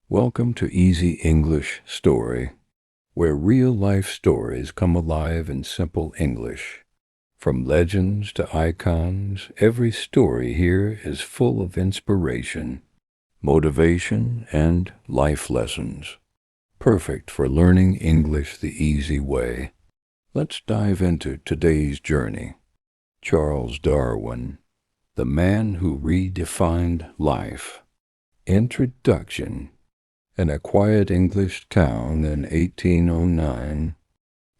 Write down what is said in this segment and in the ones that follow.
Welcome to Easy English Story, where real-life stories come alive in simple English. From legends to icons, every story here is full of inspiration, motivation, and life lessons. Perfect for learning English the easy way. Let's dive into today's journey. Charles Darwin, the man who redefined life. Introduction. In a quiet English town in 1809,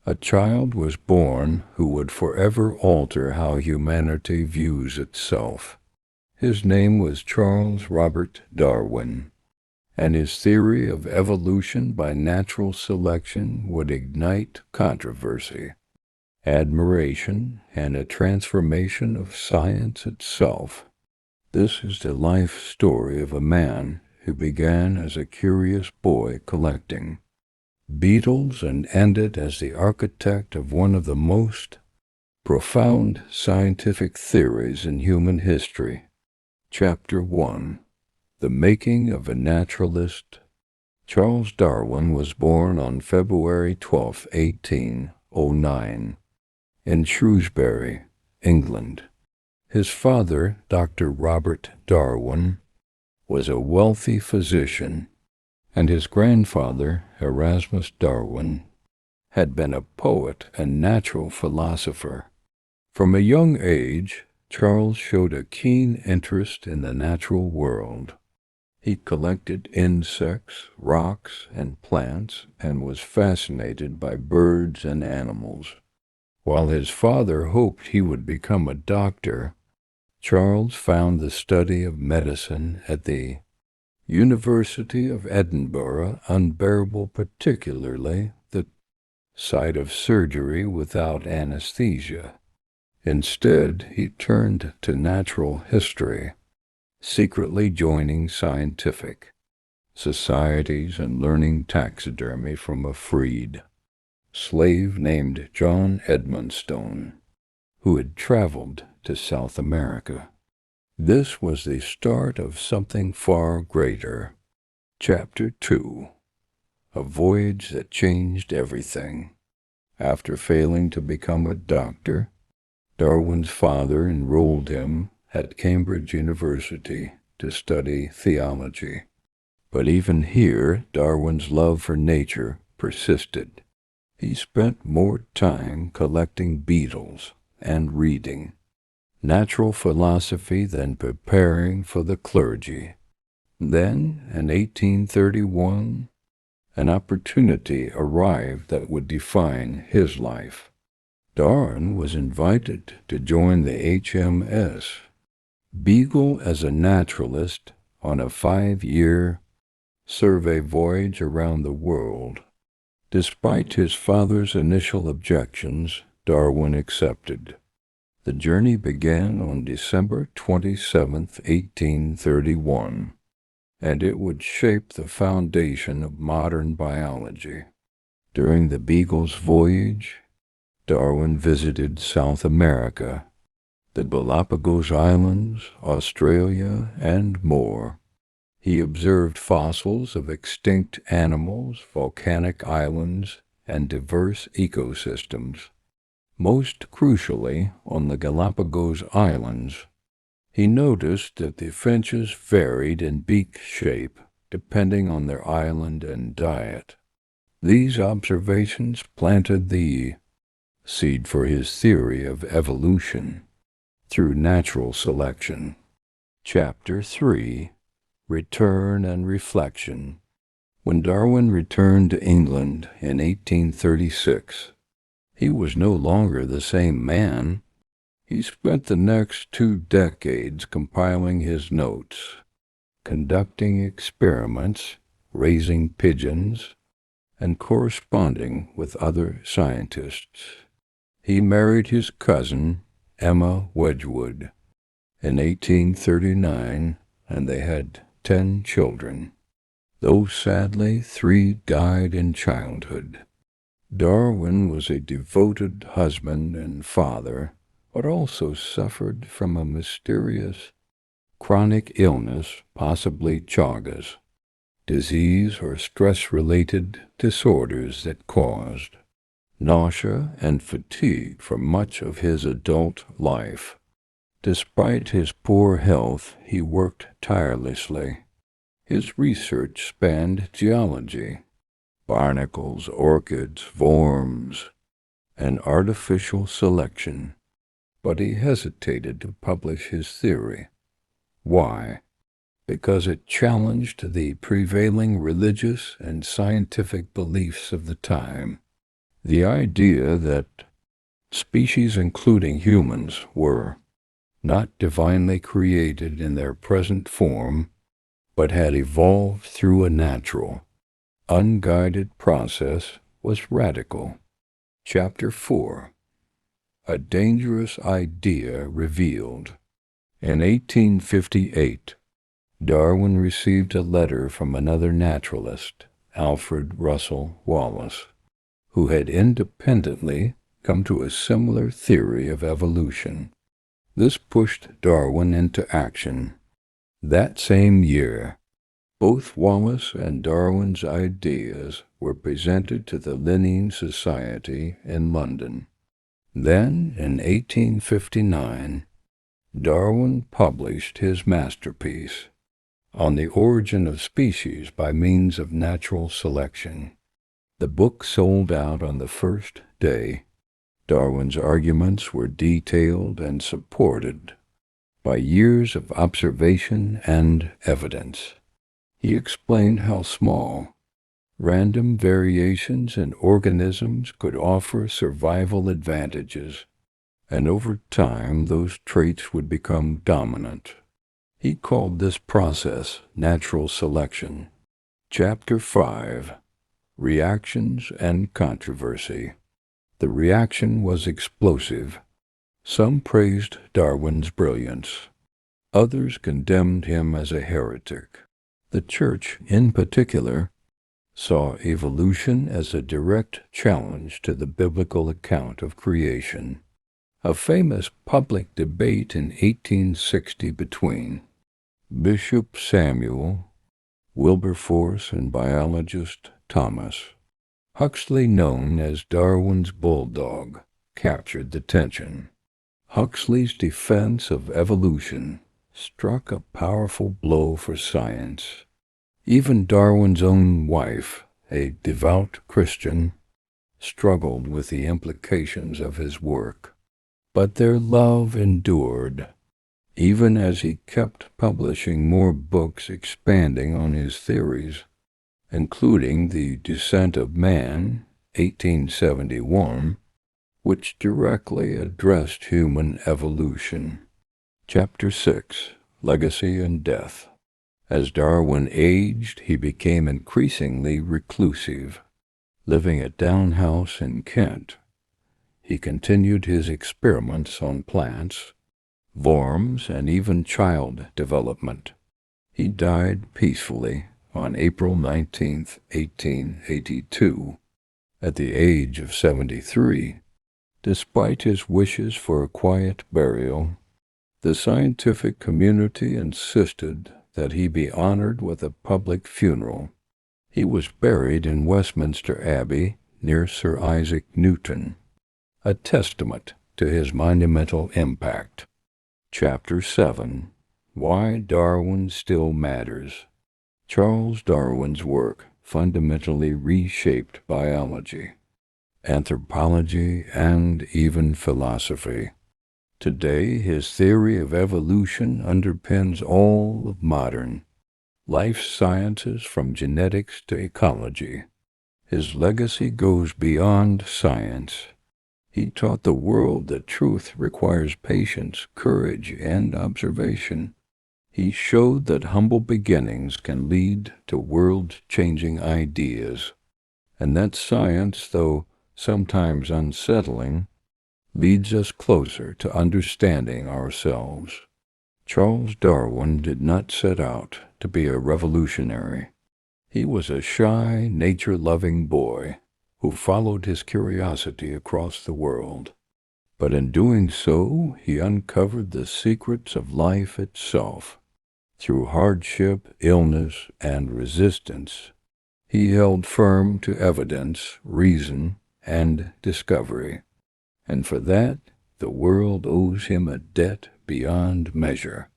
a child was born who would forever alter how humanity views itself. His name was Charles Robert Darwin, and his theory of evolution by natural selection would ignite controversy, admiration, and a transformation of science itself. This is the life story of a man who began as a curious boy collecting beetles and ended as the architect of one of the most profound scientific theories in human history. Chapter 1. The Making of a Naturalist. Charles Darwin was born on February 12, 1809, in Shrewsbury, England. His father, Dr. Robert Darwin, was a wealthy physician, and his grandfather, Erasmus Darwin, had been a poet and natural philosopher. From a young age, Charles showed a keen interest in the natural world. He collected insects, rocks, and plants, and was fascinated by birds and animals. While his father hoped he would become a doctor, Charles found the study of medicine at the University of Edinburgh unbearable, particularly the sight of surgery without anesthesia. Instead, he turned to natural history, secretly joining scientific societies and learning taxidermy from a freed slave named John Edmonstone, who had traveled to South America. This was the start of something far greater. Chapter 2. A Voyage that Changed Everything. After failing to become a doctor, Darwin's father enrolled him at Cambridge University to study theology. But even here, Darwin's love for nature persisted. He spent more time collecting beetles and reading natural philosophy than preparing for the clergy. Then, in 1831, an opportunity arrived that would define his life. Darwin was invited to join the HMS Beagle as a naturalist on a 5-year survey voyage around the world. Despite his father's initial objections, Darwin accepted. The journey began on December 27, 1831, and it would shape the foundation of modern biology. During the Beagle's voyage, Darwin visited South America, the Galapagos Islands, Australia, and more. He observed fossils of extinct animals, volcanic islands, and diverse ecosystems. Most crucially, on the Galapagos Islands, he noticed that the finches varied in beak shape depending on their island and diet. These observations planted the seed for his theory of evolution through natural selection. Chapter 3. Return and Reflection. When Darwin returned to England in 1836, he was no longer the same man. He spent the next 2 decades compiling his notes, conducting experiments, raising pigeons, and corresponding with other scientists. He married his cousin, Emma Wedgwood, in 1839, and they had 10 children, though sadly 3 died in childhood. Darwin was a devoted husband and father, but also suffered from a mysterious chronic illness, possibly Chagas. disease or stress-related disorders that caused nausea and fatigue for much of his adult life. Despite his poor health, he worked tirelessly. His research spanned geology, barnacles, orchids, worms, and artificial selection, but he hesitated to publish his theory. Why? Because it challenged the prevailing religious and scientific beliefs of the time. The idea that species, including humans, were not divinely created in their present form, but had evolved through a natural, unguided process was radical. Chapter 4. A dangerous idea revealed. In 1858, Darwin received a letter from another naturalist, Alfred Russel Wallace, who had independently come to a similar theory of evolution. This pushed Darwin into action. That same year, both Wallace and Darwin's ideas were presented to the Linnean Society in London. Then, in 1859, Darwin published his masterpiece, On the Origin of Species by Means of Natural Selection. The book sold out on the first day. Darwin's arguments were detailed and supported by years of observation and evidence. He explained how small, random variations in organisms could offer survival advantages, and over time those traits would become dominant. He called this process natural selection. Chapter 5. Reactions and Controversy. The reaction was explosive. Some praised Darwin's brilliance. Others condemned him as a heretic. The Church, in particular, saw evolution as a direct challenge to the biblical account of creation. A famous public debate in 1860 between Bishop Samuel, Wilberforce, and biologist Thomas Huxley, known as Darwin's bulldog, captured the tension. Huxley's defense of evolution struck a powerful blow for science. Even Darwin's own wife, a devout Christian, struggled with the implications of his work. But their love endured, even as he kept publishing more books expanding on his theories, including The Descent of Man, 1871, which directly addressed human evolution. Chapter 6. Legacy and Death. As Darwin aged, he became increasingly reclusive. Living at Down House in Kent, he continued his experiments on plants, worms, and even child development. He died peacefully on April 19, 1882, at the age of 73. Despite his wishes for a quiet burial, the scientific community insisted that he be honored with a public funeral. He was buried in Westminster Abbey near Sir Isaac Newton, a testament to his monumental impact. Chapter 7. Why Darwin Still Matters. Charles Darwin's work fundamentally reshaped biology, anthropology, and even philosophy. Today, his theory of evolution underpins all of modern life sciences, from genetics to ecology. His legacy goes beyond science. He taught the world that truth requires patience, courage, and observation. He showed that humble beginnings can lead to world-changing ideas, and that science, though sometimes unsettling, leads us closer to understanding ourselves. Charles Darwin did not set out to be a revolutionary. He was a shy, nature-loving boy who followed his curiosity across the world. But in doing so, he uncovered the secrets of life itself. Through hardship, illness, and resistance, he held firm to evidence, reason, and discovery. And for that, the world owes him a debt beyond measure.